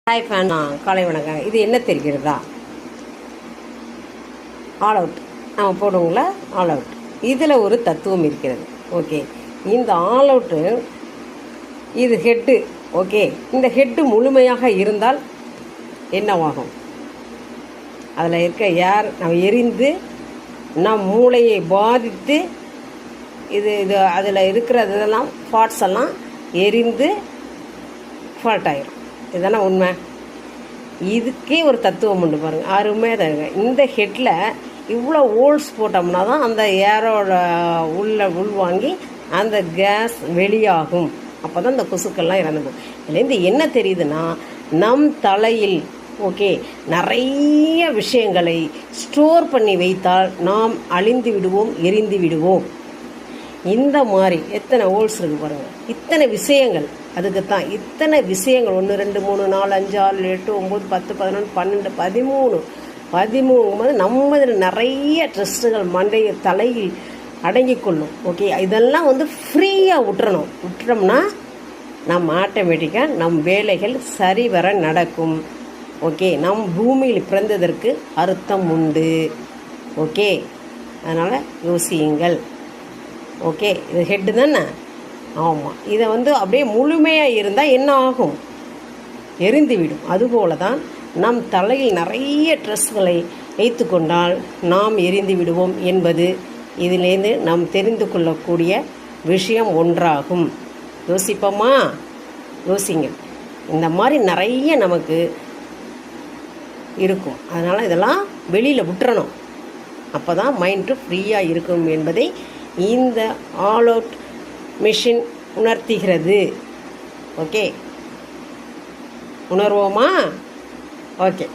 Hi fan, காலை வணக்கம். இது என்ன தெரிகிறதா? ஆல் அவுட் நம்ம போடுவோங்களா, ஆல் அவுட். இதில் ஒரு தத்துவம் இருக்கிறது. ஓகே, இந்த ஆல் அவுட்டு இது ஹெட்டு. ஓகே, இந்த ஹெட்டு முழுமையாக இருந்தால் என்னவாகும்? அதில் இருக்க ஏர் நம்ம எரிந்து நம் மூளையை பாதித்து இது அதில் இருக்கிறதெல்லாம் பார்ட்ஸ் எல்லாம் எரிந்து ஃபால்ட் ஆகிடும். இதுதானே உண்மை. இதுக்கே ஒரு தத்துவம் உண்டு பாருங்கள், அருமையாக தாங்க. இந்த ஹெட்டில் இவ்வளோ ஹோல்ஸ் போட்டோம்னா தான் அந்த ஏரோட உள்வாங்கி அந்த கேஸ் வெளியாகும். அப்போ தான் இந்த கொசுக்கள்லாம் இறந்து போகும். இதுலேருந்து என்ன தெரியுதுன்னா, நம் தலையில் ஓகே நிறைய விஷயங்களை ஸ்டோர் பண்ணி வைத்தால் நாம் அழிந்து விடுவோம், எரிந்து விடுவோம். இந்த மாதிரி எத்தனை ஹோல்ஸ் இருக்குது பாருங்கள், இத்தனை விஷயங்கள். அதுக்கு தான் இத்தனை விஷயங்கள். 1 2 3 4 5 6 7 8 9 10 11 12 13 நம்ம இதில் நிறைய ட்ரெஸ்ஸுகள் மண்டைய தலையில் அடங்கிக்கொள்ளும். ஓகே, இதெல்லாம் ஃப்ரீயாக விட்டுறோம்னா நம்ம ஆட்டோமேட்டிக்காக நம் வேலைகள் சரிவர நடக்கும். ஓகே, நம் பூமியில் பிறந்ததற்கு அர்த்தம் உண்டு. ஓகே, அதனால் யோசியுங்கள். ஓகே, இது ஹெட்டு தானே? ஆமாம். இதை அப்படியே முழுமையாக இருந்தால் என்ன ஆகும்? எரிந்துவிடும். அதுபோல தான் நம் தலையில் நிறைய ட்ரெஸ்களை வைத்து கொண்டால் நாம் எரிந்து விடுவோம் என்பது இதிலேருந்து நாம் தெரிந்து கொள்ளக்கூடிய விஷயம் ஒன்றாகும். யோசிப்போமா? யோசிங்க. இந்த மாதிரி நிறைய நமக்கு இருக்கும். அதனால் இதெல்லாம் வெளியில் விட்டுறணும். அப்போ தான் மைண்டு ஃப்ரீயாக இருக்கும் என்பதை இந்த ஆல் அவுட் மிஷின் உணர்த்துகிறது. ஓகே, உணர்வோமா? ஓகே.